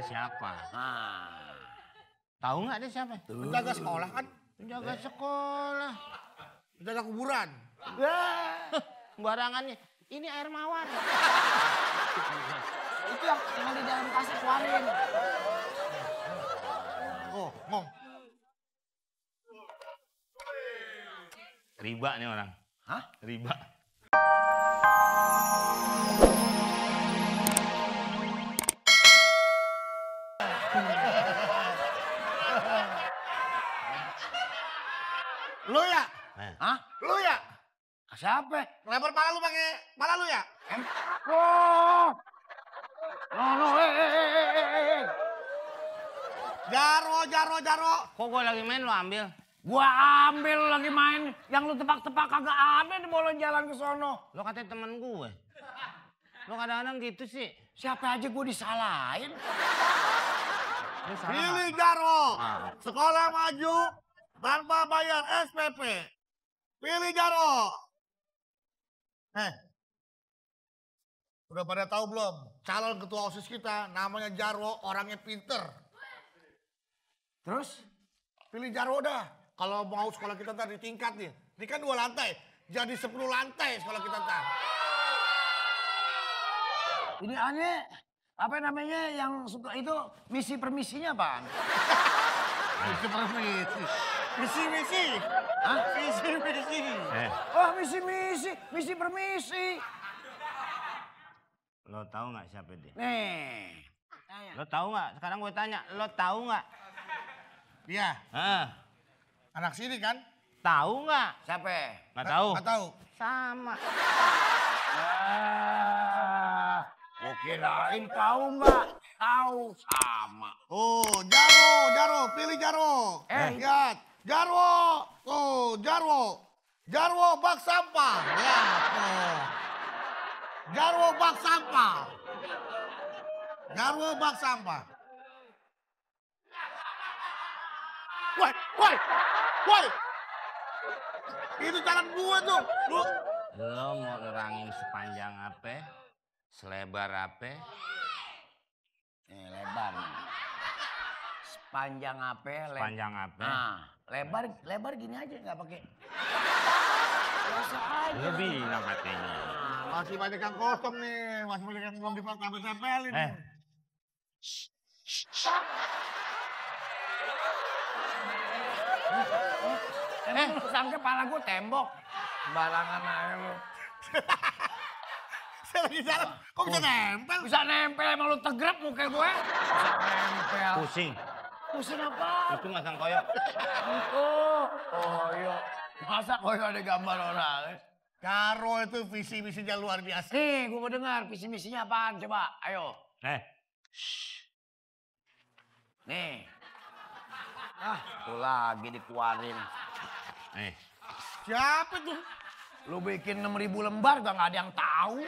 siapa? Nah. Tahu nggak dia siapa? Penjaga sekolah kan? Penjaga sekolah. Penjaga kuburan. Barangan nih. Ini air mawar. Itu yang di dalam tas akuarium. Oh, ngomong. Riba nih orang. Hah? Riba. Lu ya? Hah? Lu ya? Siapa? Lempar pala lu pakai pala lu ya? Oh. No, Jaro. Kok gue lagi main lo ambil? Gua ambil lu lagi main. Yang lu tebak-tebak kagak ada di bolong jalan ke sono. Lo katanya temen gue. Lo kadang-kadang gitu sih. Siapa aja gua disalahin. Lo salah Pilih nggak? Jaro. Ah. Sekolah maju tanpa bayar SPP. Pilih Jaro. Udah pada tahu belum? Calon ketua OSIS kita namanya Jarwo, orangnya pinter. Terus? Pilih Jarwo dah. Kalau mau sekolah kita ntar ditingkat nih. Ini kan 2 lantai. Jadi 10 lantai sekolah kita ntar. Ini aneh. Apa namanya yang suka itu misi permisinya apaan? Misi permisi. Misi. Hah? Misi. Oh misi permisi. Lo tahu nggak siapa dia? Nih. Lo tahu nggak? Sekarang gue tanya, lo tahu nggak? Dia, anak sini kan? Tahu nggak? Siapa? Nggak tahu. Nggak tahu. Sama. Gua kirain tahu nggak? Tahu sama. Oh, Jarwo, pilih Jarwo. Lihat, Jarwo. Tuh, Jarwo bak sampah. Lihat, tuh. Jarwo bak sampah. Woi. Itu tangan gue tuh. Lo mau nerangin sepanjang apa? Selebar apa? Lebar. Sepanjang apa? Sepanjang apa? Nah, lebar gini aja nggak pakai. Biasa aja. Lo bilang katanya. Masih banyak yang kosong nih. Masih banyak yang belum ditempelin. Emang sangka pala gue tembok. Barangan aja lu. Saya lagi jalan, kok bisa nempel? Bisa nempel emang lu tegrep muka gue. Bisa nempel. Pusing. Pusing apa? Itu masang koyok. Oh iya. Masa koyo ada gambar orang? Jaro itu visi misinya luar biasa. Nih, gue mau dengar visi misinya apaan? Coba, ayo. Nih. Tuh lagi dikeluarin. Siapa tuh? Lu bikin 6.000 lembar gak ada yang tahu.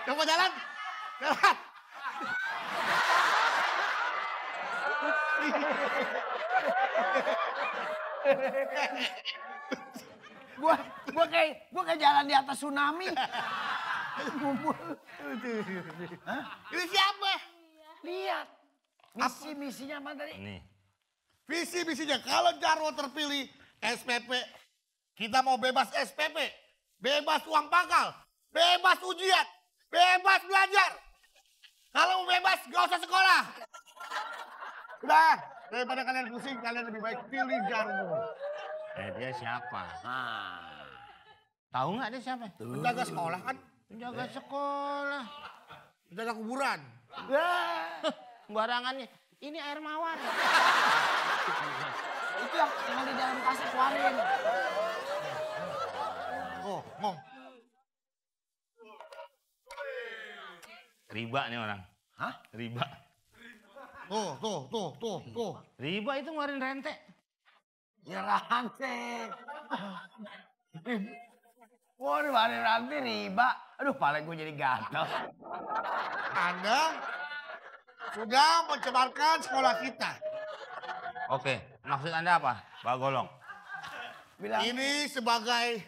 Coba jalan. Gua kayak jalan di atas tsunami. Ini siapa? Lihat. Misinya apa tadi? Nih. Visi misinya kalau Jarwo terpilih SPP, kita mau bebas SPP, bebas uang pangkal, bebas ujian, bebas belajar. Kalau mau bebas gak usah sekolah. Udah, daripada kalian pusing, kalian lebih baik pilih Jarwo. Dia siapa? Tahu nggak dia siapa? Penjaga sekolah kan? Penjaga sekolah. Penjaga kuburan. Barangan nih. Ini air mawar. Itu yang di dalam tas akuarium. Oh, ngomong. Riba nih orang. Hah? Riba. Tuh. Riba itu ngeluarin rente. Ya rantai. Wah, ini bari rantai riba. Aduh, pala gue jadi gatel. Anda sudah mencemarkan sekolah kita. Oke, maksud Anda apa, Pak Golong? Bilang. Ini sebagai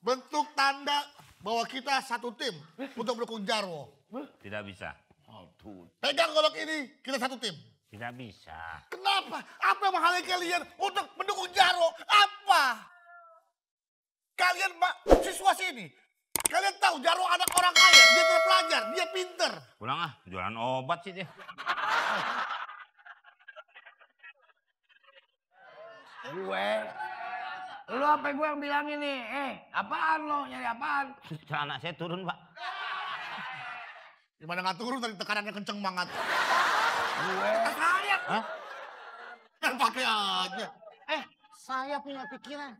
bentuk tanda bahwa kita satu tim untuk mendukung Jarwo. Tidak bisa. Pegang golok ini, kita satu tim. Tidak bisa. Kenapa? Apa yang menghalangi kalian untuk mendukung Jarwo? Apa? Kalian siswa sini. Kalian tahu Jarwo anak orang kaya, dia terpelajar, dia pinter. Pulang ah, jualan obat sih dia. Lu apa gue yang bilang ini? Apaan lo? Nyari apaan? Celana saya turun, Pak. Gimana nggak turun tadi tekanannya kenceng banget. Saya. Hah? Kan pakai aja. Saya punya pikiran.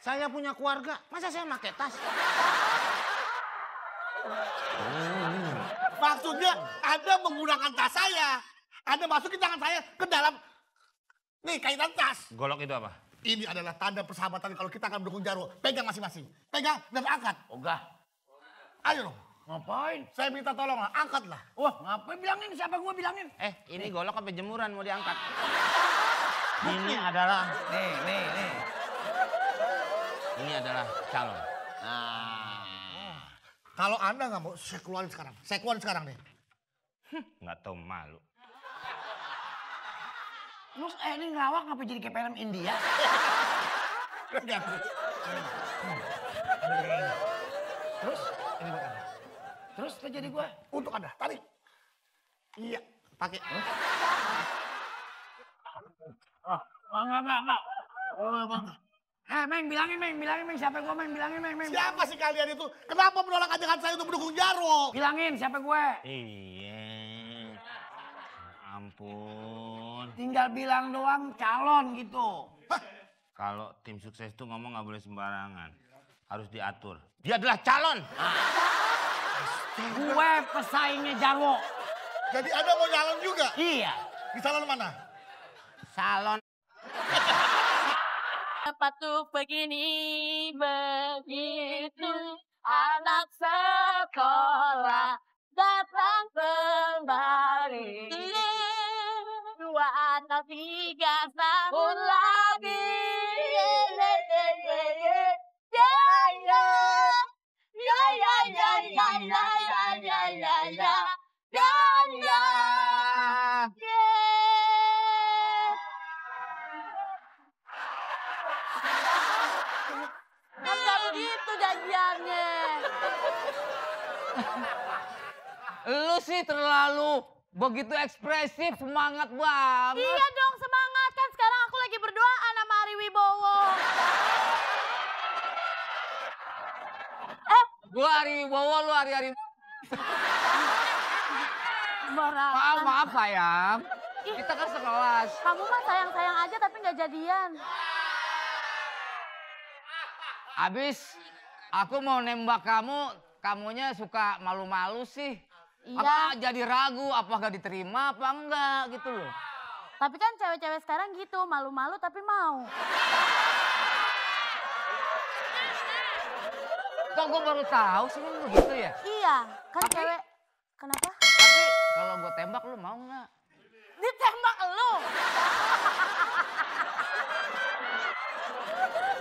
Saya punya keluarga. Masa saya pakai tas? Maksudnya Anda menggunakan tas saya. Anda masukin tangan saya ke dalam nih kaitan tas. Golok itu apa? Ini adalah tanda persahabatan kalau kita akan mendukung Jarwo. Pegang masing-masing. Pegang dan angkat. Ogah. Ayo dong. Ngapain? Saya minta tolong lah, angkatlah. Wah, ngapain bilangin? Siapa gue bilangin? Ini golok sampai jemuran mau diangkat. Ini adalah Nih. ini adalah calon. Kalau Anda nggak mau, saya keluarin sekarang. Saya keluarin sekarang nih. Nggak tahu malu. Lu ini ngelawak ngapa jadi kayak film India? Terus? Ini buat Anda. Terus terjadi gue? Untuk Anda, tarik. Iya, pakai. Enggak. Meng, bilangin, Meng. Siapa gue, Meng? Bilangin, Meng. Siapa sih kalian itu? Kenapa menolak ajakan saya untuk mendukung Jarwo? Bilangin, siapa gue? Iya. Ampun. Tinggal bilang doang calon gitu. Kalau tim sukses itu ngomong nggak boleh sembarangan. Harus diatur. Dia adalah calon. Gue pesaingnya Jarwo. Jadi Anda mau nyalon juga? Iya. Di salon mana? Salon. Patuh begini begitu anak sekolah datang kembali 2 atau 3 tahun lagi Enggak begitu janjiannya. Lu sih terlalu begitu ekspresif, semangat banget. Iya dong semangat kan sekarang aku lagi berduaan sama Ari Wibowo. Gua Ari Wibowo, lu Ari. Maaf sayang. Kita kan sekelas. Kamu mah sayang-sayang aja tapi nggak jadian. Abis aku mau nembak kamu, kamunya suka malu-malu sih. Iya. Apa jadi ragu, apakah diterima apa enggak gitu loh. Tapi kan cewek-cewek sekarang gitu, malu-malu tapi mau. Kok gue baru tahu sih lu gitu ya? Iya, kan cewek. Kenapa? Tapi kalau gue tembak lu mau nggak? Ditembak lu.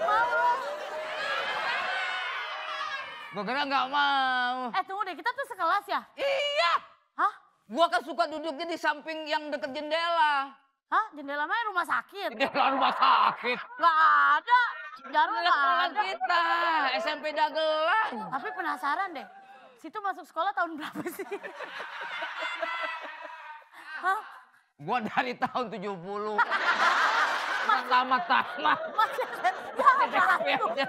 Mau. Gue kira nggak mau. Tunggu deh, kita tuh sekelas ya? Iya. Hah? Gua kan suka duduknya di samping yang deket jendela. Hah? Jendela mana rumah sakit? Jendela rumah sakit. Gak ada. Jarwo gak Sekolah ada. kita, SMP Dagelan. Tapi penasaran deh, situ masuk sekolah tahun berapa sih? Hah? Gua dari tahun 70. Tamat. Masih ada.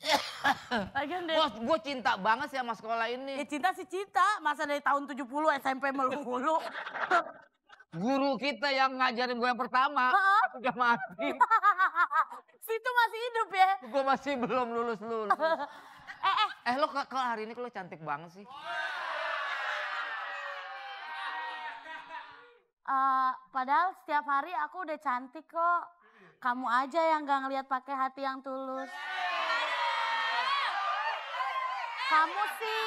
Ya, Lagian deh. Gue cinta banget sih sama sekolah Ya ini. cinta sih cinta, masa dari tahun 70 SMP melulu. Guru kita yang ngajarin gue yang pertama Heeh. udah mati. Situ masih hidup ya. Gue masih belum lulus. Lo kalau hari ini lo cantik banget sih. Padahal setiap hari aku udah cantik kok. Kamu aja yang gak ngelihat pakai hati yang tulus. Kamu sih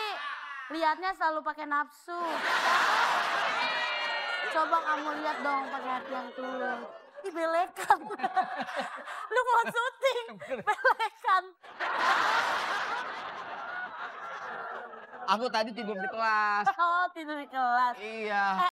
lihatnya selalu pakai nafsu. Coba kamu lihat dong pakai hati yang tulus. Ih, belekan. Lu mau syuting, belekan. Aku tadi tidur di kelas. Oh, tidur di kelas. Iya.